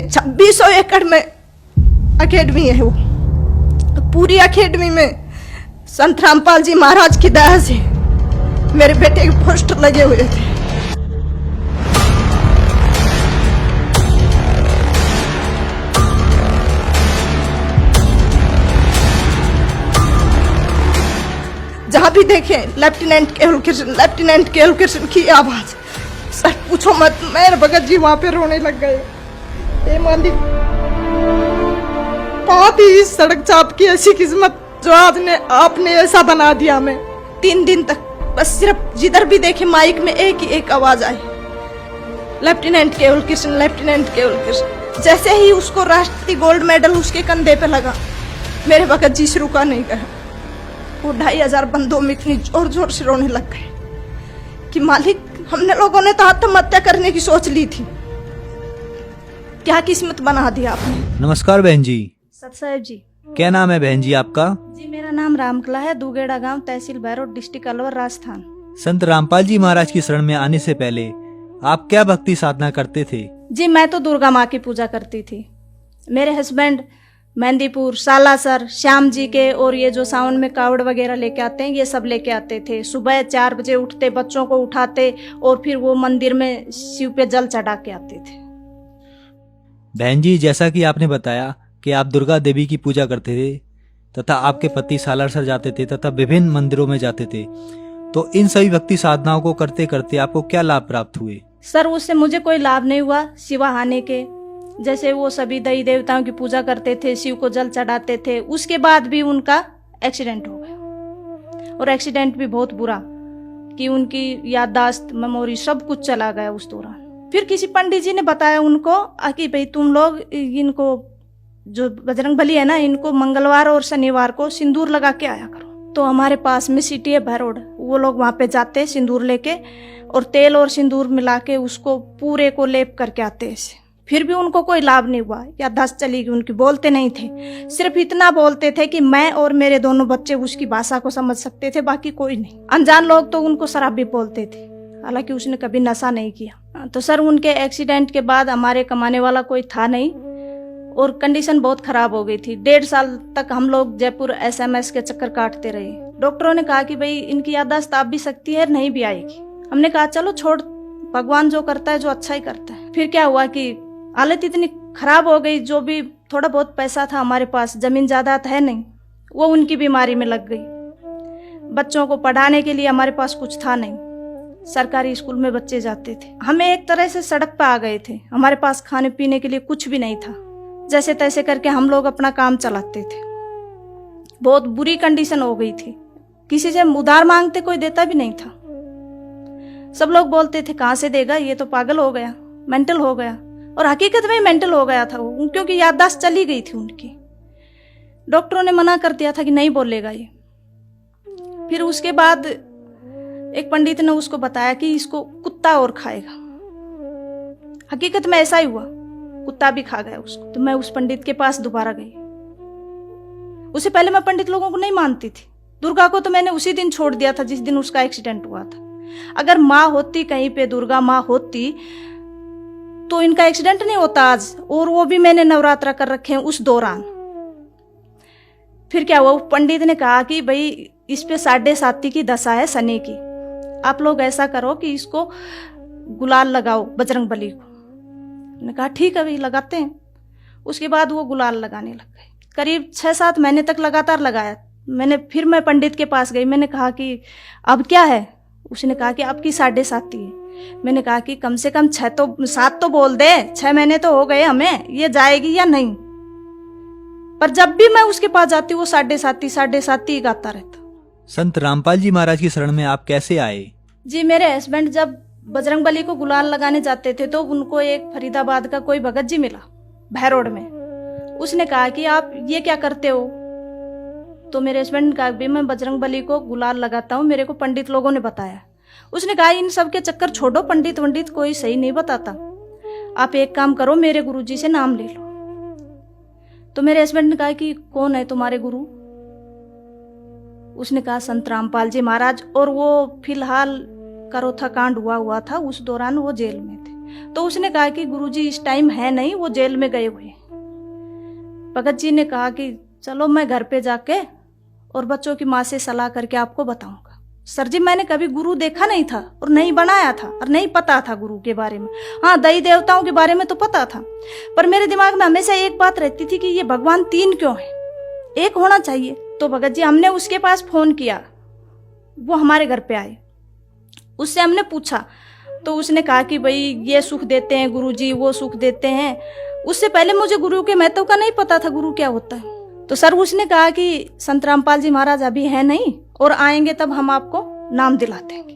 2600 एकड़ में अकेडमी है। वो पूरी अकेडमी में संत रामपाल जी महाराज की दया से मेरे बेटे के पोस्टर लगे हुए थे। जहां भी देखें लेफ्टिनेंट केवल कृष्ण की आवाज। सर पूछो मत, मेरे भगत जी वहां पे रोने लग गए। ये मालिक, बहुत ही सड़क चाप की ऐसी किस्मत जो आज ने आपने ऐसा बना दिया। मैं 3 दिन तक बस सिर्फ जिधर भी देखे माइक में एक ही एक आवाज आई, लेफ्टिनेंट केवल कृष्ण। जैसे ही उसको राष्ट्रीय गोल्ड मेडल उसके कंधे पे लगा, मेरे भगत जी से रुका नहीं गया। वो 2500 बंदों में इतनी जोर जोर से रोने लग गए कि मालिक, हमने लोगों ने तो आत्महत्या करने की सोच ली थी, क्या किस्मत बना दिया आपने। नमस्कार बहन जी। सत साहेब जी। क्या नाम है बहन जी आपका? जी मेरा नाम रामकला है, दुगेड़ा गांव, तहसील भैरोड, डिस्ट्रिक्ट अलवर, राजस्थान। संत रामपाल जी महाराज की शरण में आने से पहले आप क्या भक्ति साधना करते थे? जी मैं तो दुर्गा माँ की पूजा करती थी। मेरे हस्बैंड मेहंदीपुर, सालासर, श्याम जी के और ये जो सावन में कावड़ वगैरह लेके आते हैं, ये सब लेके आते थे। सुबह 4 बजे उठते, बच्चों को उठाते और फिर वो मंदिर में शिव पे जल चढ़ा के आते थे। बहन जी, जैसा कि आपने बताया कि आप दुर्गा देवी की पूजा करते थे तथा आपके पति सालासर जाते थे तथा विभिन्न मंदिरों में जाते थे, तो इन सभी भक्ति साधनाओं को करते करते आपको क्या लाभ प्राप्त हुए? सर उससे मुझे कोई लाभ नहीं हुआ सिवा हानि के। जैसे वो सभी देवी देवताओं की पूजा करते थे, शिव को जल चढ़ाते थे, उसके बाद भी उनका एक्सीडेंट हो गया। और एक्सीडेंट भी बहुत बुरा कि उनकी याददाश्त, मेमोरी सब कुछ चला गया उस दौरान। फिर किसी पंडित जी ने बताया उनको कि भाई तुम लोग इनको, जो बजरंग बली है ना, इनको मंगलवार और शनिवार को सिंदूर लगा के आया करो। तो हमारे पास में सिटी है भैरोड, वो लोग वहां पे जाते सिंदूर लेके और तेल और सिंदूर मिला के उसको पूरे को लेप करके आते ऐसे। फिर भी उनको कोई लाभ नहीं हुआ, याददाश्त चली गई उनकी, बोलते नहीं थे। सिर्फ इतना बोलते थे कि मैं और मेरे दोनों बच्चे उसकी भाषा को समझ सकते थे, बाकी कोई नहीं। अनजान लोग तो उनको शराबी बोलते थे, हालांकि उसने कभी नशा नहीं किया। तो सर उनके एक्सीडेंट के बाद हमारे कमाने वाला कोई था नहीं और कंडीशन बहुत खराब हो गई थी। 1.5 साल तक हम लोग जयपुर SMS के चक्कर काटते रहे। डॉक्टरों ने कहा कि भाई इनकी याददाश्त आ भी सकती है, नहीं भी आएगी। हमने कहा चलो छोड़, भगवान जो करता है जो अच्छा ही करता है। फिर क्या हुआ कि हालत इतनी खराब हो गई, जो भी थोड़ा बहुत पैसा था हमारे पास, जमीन जायदाद है नहीं, वो उनकी बीमारी में लग गई। बच्चों को पढ़ाने के लिए हमारे पास कुछ था नहीं, सरकारी स्कूल में बच्चे जाते थे। हमें एक तरह से सड़क पे आ गए थे, हमारे पास खाने पीने के लिए कुछ भी नहीं था। जैसे तैसे करके हम लोग अपना काम चलाते थे। बहुत बुरी कंडीशन हो गई थी, किसी से उधार मांगते कोई देता भी नहीं था। सब लोग बोलते थे कहां से देगा, ये तो पागल हो गया, मेंटल हो गया। और हकीकत में मेंटल हो गया था वो, क्योंकि याददाश्त चली गई थी उनकी। डॉक्टरों ने मना कर दिया था कि नहीं बोलेगा ये। फिर उसके बाद एक पंडित ने उसको बताया कि इसको कुत्ता और खाएगा। हकीकत में ऐसा ही हुआ, कुत्ता भी खा गया उसको। तो मैं उस पंडित के पास दोबारा गई। उससे पहले मैं पंडित लोगों को नहीं मानती थी। दुर्गा को तो मैंने उसी दिन छोड़ दिया था जिस दिन उसका एक्सीडेंट हुआ था। अगर माँ होती कहीं पे, दुर्गा माँ होती, तो इनका एक्सीडेंट नहीं होता आज। और वो भी मैंने नवरात्रा कर रखे हैं उस दौरान। फिर क्या हुआ, पंडित ने कहा कि भाई इस पे 7.5 की दशा है शनि की, आप लोग ऐसा करो कि इसको गुलाल लगाओ बजरंग बली को। मैंने कहा ठीक है भाई, लगाते हैं। उसके बाद वो गुलाल लगाने लग गए। करीब 6-7 महीने तक लगातार लगाया। फिर मैं पंडित के पास गई, मैंने कहा कि अब क्या है। उसने कहा कि आपकी 7.5 है। मैंने कहा कि कम से कम 7 तो बोल दे, 6 महीने तो हो गए हमें, ये जाएगी या नहीं। पर जब भी मैं उसके पास जाती वो 7.5 ही गाता रहता। संत रामपाल जी महाराज की शरण में आप कैसे आए? जी मेरे हस्बैंड जब बजरंग बली को गुलाल लगाने जाते थे तो उनको एक फरीदाबाद का कोई भगत जी मिला भैरोड में। उसने कहा कि आप ये क्या करते हो। तो मेरे हस्बैंड ने कहा भी मैं बजरंग बली को गुलाल लगाता हूँ, मेरे को पंडित लोगों ने बताया। उसने कहा इन सब के चक्कर छोड़ो, पंडित वंडित कोई सही नहीं बताता, आप एक काम करो मेरे गुरुजी से नाम ले लो। तो मेरे हस्बैंड ने कहा कि कौन है तुम्हारे गुरु। उसने कहा संत रामपाल जी महाराज। और वो फिलहाल करोथा कांड हुआ था, उस दौरान वो जेल में थे। तो उसने कहा कि गुरुजी इस टाइम है नहीं, वो जेल में गए हुए। भगत जी ने कहा कि चलो मैं घर पे जाके और बच्चों की माँ से सलाह करके आपको बताऊंगा। सर जी मैंने कभी गुरु देखा नहीं था और नहीं बनाया था और नहीं पता था गुरु के बारे में। हाँ, देवी देवताओं के बारे में तो पता था, पर मेरे दिमाग में हमेशा एक बात रहती थी कि ये भगवान 3 क्यों है, एक होना चाहिए। तो भगत जी हमने उसके पास फोन किया, वो हमारे घर पे आए, उससे हमने पूछा तो उसने कहा कि भाई ये सुख देते हैं गुरुजी, वो सुख देते हैं। उससे पहले मुझे गुरु के महत्व का नहीं पता था, गुरु क्या होता है। तो सर उसने कहा कि संत रामपाल जी महाराज अभी है नहीं और आएंगे तब हम आपको नाम दिला देंगे।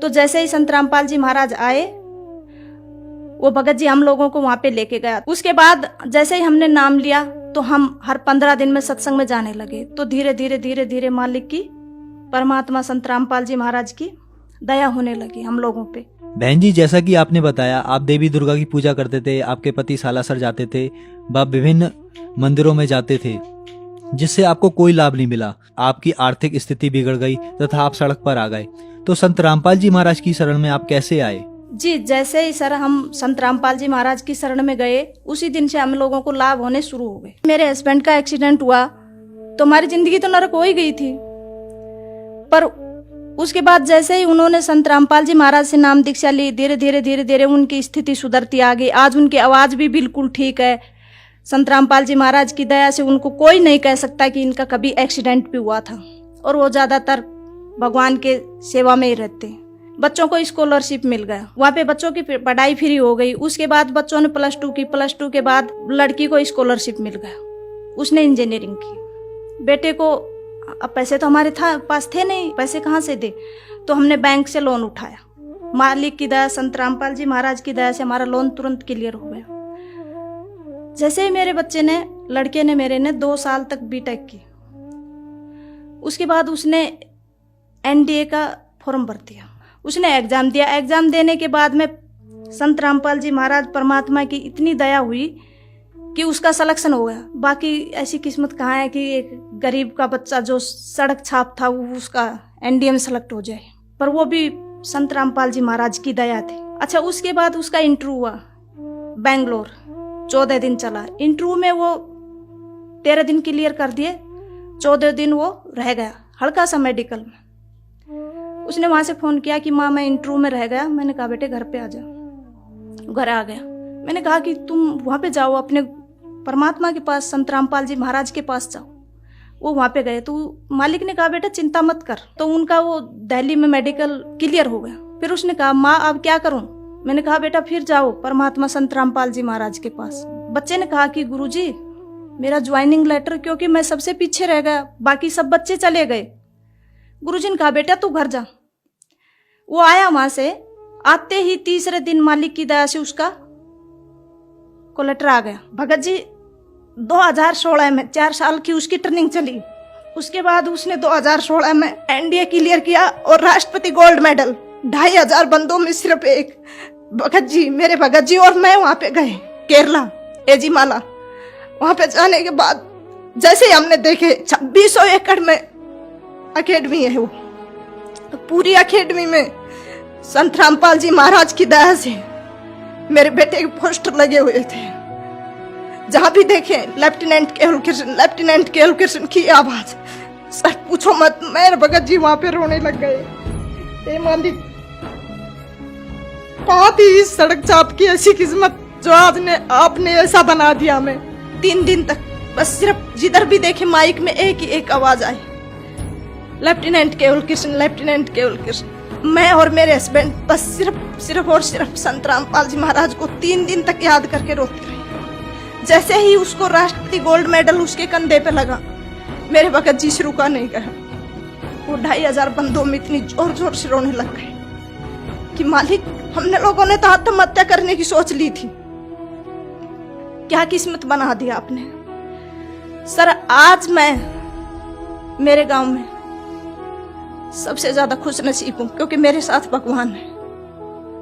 तो जैसे ही संत रामपाल जी महाराज आए, वो भगत जी हम लोगों को वहां पे लेके गया। उसके बाद जैसे ही हमने नाम लिया तो हम हर 15 दिन में सत्संग में जाने लगे। तो धीरे धीरे धीरे धीरे मालिक की, परमात्मा संत रामपाल जी महाराज की दया होने लगी हम लोगों पे। बहन जी, जैसा कि आपने बताया आप देवी दुर्गा की पूजा करते थे, आपके पति सालासर जाते थे, आप विभिन्न मंदिरों में जाते थे, जिससे आपको कोई लाभ नहीं मिला, आपकी आर्थिक स्थिति बिगड़ गई तथा आप सड़क पर आ गए। तो संत रामपाल जी महाराज की शरण में आप कैसे आए? जी, जैसे ही सर हम संत रामपाल जी महाराज की शरण में गए, उसी दिन से हम लोगों को लाभ होने शुरू हो गए। मेरे हस्बैंड का एक्सीडेंट हुआ तो हमारी जिंदगी तो नरक हो ही गई थी, पर उसके बाद जैसे ही उन्होंने संत रामपाल जी महाराज से नाम दीक्षा ली, धीरे धीरे धीरे धीरे उनकी स्थिति सुधरती आ गई। आज उनकी आवाज भी बिल्कुल ठीक है। संत रामपाल जी महाराज की दया से उनको कोई नहीं कह सकता कि इनका कभी एक्सीडेंट भी हुआ था, और वो ज्यादातर भगवान के सेवा में ही रहते हैं। बच्चों को स्कॉलरशिप मिल गया, वहाँ पे बच्चों की पढ़ाई फ्री हो गई। उसके बाद बच्चों ने +2 की, +2 के बाद लड़की को स्कॉलरशिप मिल गया, उसने इंजीनियरिंग की। बेटे को अब पैसे तो हमारे पास थे नहीं, पैसे कहाँ से दे, तो हमने बैंक से लोन उठाया। मालिक की दया, संत रामपाल जी महाराज की दया से हमारा लोन तुरंत क्लियर हो गया। जैसे ही मेरे बच्चे ने, लड़के ने मेरे ने 2 साल तक बीटेक की, उसके बाद उसने एनडीए का फॉर्म भर दिया, उसने एग्जाम दिया। एग्जाम देने के बाद में संत रामपाल जी महाराज परमात्मा की इतनी दया हुई कि उसका सिलेक्शन हो गया। बाकी ऐसी किस्मत कहाँ है कि एक गरीब का बच्चा जो सड़क छाप था वो उसका एनडीए में सेलेक्ट हो जाए, पर वो भी संत रामपाल जी महाराज की दया थी। अच्छा, उसके बाद उसका इंटरव्यू हुआ बेंगलोर, 14 दिन चला। इंटरव्यू में वो 13 दिन क्लियर कर दिए, 14 दिन वो रह गया हल्का सा मेडिकल में। उसने वहां से फोन किया कि माँ मैं इंटरव्यू में रह गया। मैंने कहा बेटे घर पे आ जाओ। घर आ गया। मैंने कहा कि तुम वहां पे जाओ, अपने परमात्मा के पास, संत रामपाल जी महाराज के पास जाओ। वो वहां पे गए तो मालिक ने कहा बेटा चिंता मत कर। तो उनका वो दिल्ली में मेडिकल क्लियर हो गया। फिर उसने कहा माँ अब क्या करूं? मैंने कहा बेटा फिर जाओ परमात्मा संत रामपाल जी महाराज के पास। बच्चे ने कहा कि गुरुजी मेरा ज्वाइनिंग लेटर, क्योंकि मैं सबसे पीछे रह गया, बाकी सब बच्चे चले गए। गुरुजी ने कहा बेटा तू घर जा। वो आया वहां से, आते ही तीसरे दिन मालिक की दया से उसका को लेटर आ गया। भगत जी 2016 में 4 साल की उसकी ट्रेनिंग चली। उसके बाद उसने 2016 में एनडीए क्लियर किया और राष्ट्रपति गोल्ड मेडल। 2500 बंदों में सिर्फ एक भगत जी, मेरे भगत जी और मैं वहां पे गए केरला, एजीमाला। वहां पे जाने के बाद जैसे ही हमने देखे 2600 एकड़ में अकेडमी है वो, तो पूरी अकेडमी में संत रामपाल जी महाराज की दया से मेरे बेटे के पोस्टर लगे हुए थे। जहां भी देखे लेफ्टिनेंट केवल कृष्ण, लेफ्टिनेंट केवल कृष्ण की आवाज। सर पूछो मत, मेरे भगत जी वहां पे रोने लग गए। मालिक बहुत ही सड़क चाप की ऐसी किस्मत जो आज ने आपने ऐसा बना दिया। हमें 3 दिन तक बस सिर्फ जिधर भी देखे माइक में एक ही एक आवाज आई, लेफ्टिनेंट केवल कृष्ण, लेफ्टिनेंट केवल कृष्ण। मैं और मेरे हस्बैंड बस सिर्फ और सिर्फ संत रामपाल जी महाराज को 3 दिन तक याद करके रोते रहे। जैसे ही उसको राष्ट्रपति गोल्ड मेडल उसके कंधे पे लगा, मेरे भगत जी से रुका नहीं गया। वो 2500 बंदों में इतनी जोर जोर से रोने लग गए कि मालिक हमने लोगों ने तो आत्महत्या करने की सोच ली थी, क्या किस्मत बना दिया आपने। सर आज मैं मेरे गांव में सबसे ज्यादा खुश नसीब हूं, क्योंकि मेरे साथ भगवान है,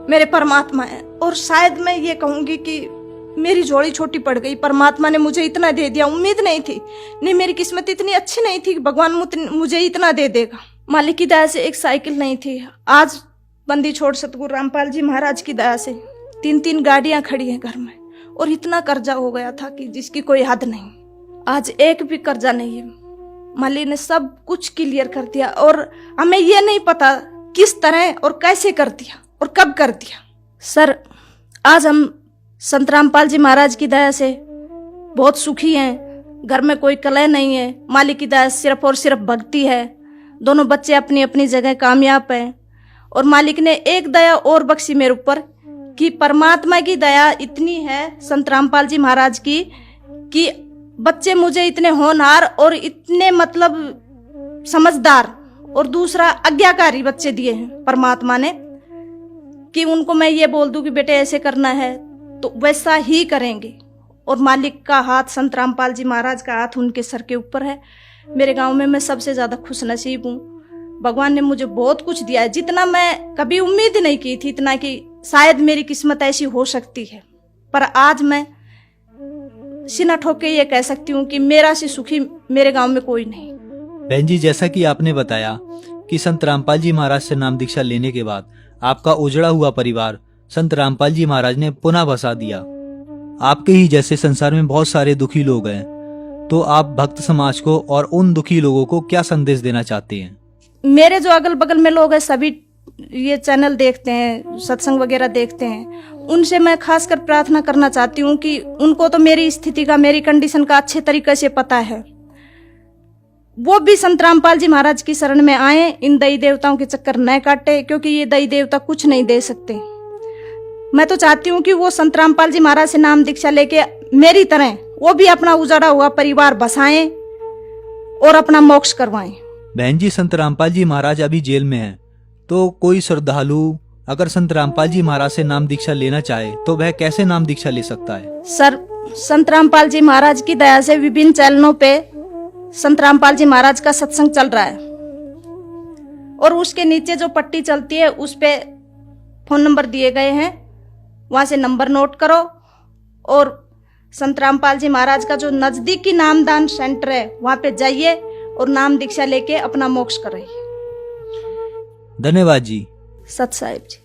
मेरे परमात्मा है। और शायद मैं ये कहूंगी कि मेरी जोड़ी छोटी पड़ गई, परमात्मा ने मुझे इतना दे दिया। उम्मीद नहीं थी, नहीं मेरी किस्मत इतनी अच्छी नहीं थी कि भगवान मुझे इतना दे देगा। मालिक की दया से एक साइकिल नहीं थी, आज बंदी छोड़ सतगुरु रामपाल जी महाराज की दया से 3-3 गाड़ियां खड़ी हैं घर में, और इतना कर्जा हो गया था कि जिसकी कोई हद नहीं। आज एक भी कर्जा नहीं है। माली ने सब कुछ क्लियर कर दिया, और हमें ये नहीं पता किस तरह और कैसे कर दिया और कब कर दिया। सर, आज हम संत रामपाल जी महाराज की दया से बहुत सुखी हैं। घर में कोई कलह नहीं है। मालिक की दया सिर्फ और सिर्फ भक्ति है। दोनों बच्चे अपनी अपनी जगह कामयाब हैं। और मालिक ने एक दया और बख्शी मेरे ऊपर कि परमात्मा की दया इतनी है संत रामपाल जी महाराज की कि बच्चे मुझे इतने होनहार और इतने मतलब समझदार और दूसरा आज्ञाकारी बच्चे दिए हैं परमात्मा ने, कि उनको मैं ये बोल दूं कि बेटे ऐसे करना है तो वैसा ही करेंगे। और मालिक का हाथ, संत रामपाल जी महाराज का हाथ उनके सर के ऊपर है। मेरे गांव में मैं सबसे ज्यादा खुश नसीब हूँ। भगवान ने मुझे बहुत कुछ दिया है, जितना मैं कभी उम्मीद नहीं की थी, इतना कि शायद मेरी किस्मत ऐसी हो सकती है। पर आज मैं सीना ठोक के ये कह सकती हूँ कि मेरा से सुखी मेरे गांव में कोई नहीं। बहन जी, जैसा कि आपने बताया कि संत रामपाल जी महाराज से नाम दीक्षा लेने के बाद आपका उजड़ा हुआ परिवार संत रामपाल जी महाराज ने पुनः बसा दिया। आपके ही जैसे संसार में बहुत सारे दुखी लोग हैं, तो आप भक्त समाज को और उन दुखी लोगों को क्या संदेश देना चाहते हैं? मेरे जो अगल बगल में लोग हैं, सभी ये चैनल देखते हैं, सत्संग वगैरह देखते हैं, उनसे मैं खासकर प्रार्थना करना चाहती हूँ कि उनको तो मेरी स्थिति का, मेरी कंडीशन का अच्छे तरीके से पता है। वो भी संत रामपाल जी महाराज की शरण में आए, इन दई देवताओं के चक्कर न काटे, क्योंकि ये दई देवता कुछ नहीं दे सकते। मैं तो चाहती हूँ कि वो संत रामपाल जी महाराज से नाम दीक्षा लेके मेरी तरह वो भी अपना उजाड़ा हुआ परिवार बसाएं और अपना मोक्ष करवाएं। बहन जी, संत रामपाल जी महाराज अभी जेल में हैं, तो कोई श्रद्धालु अगर संत रामपाल जी महाराज से नाम दीक्षा लेना चाहे तो वह कैसे नाम दीक्षा ले सकता है? सर, संत रामपाल जी महाराज की दया से विभिन्न चैनलों पे संत रामपाल जी महाराज का सत्संग चल रहा है, और उसके नीचे जो पट्टी चलती है उस पे फोन नंबर दिए गए हैं, वहां से नंबर नोट करो और संत रामपाल जी महाराज का जो नजदीकी नामदान सेंटर है वहां पे जाइए और नाम दीक्षा लेके अपना मोक्ष कराइए। धन्यवाद जी। सत साहिब जी।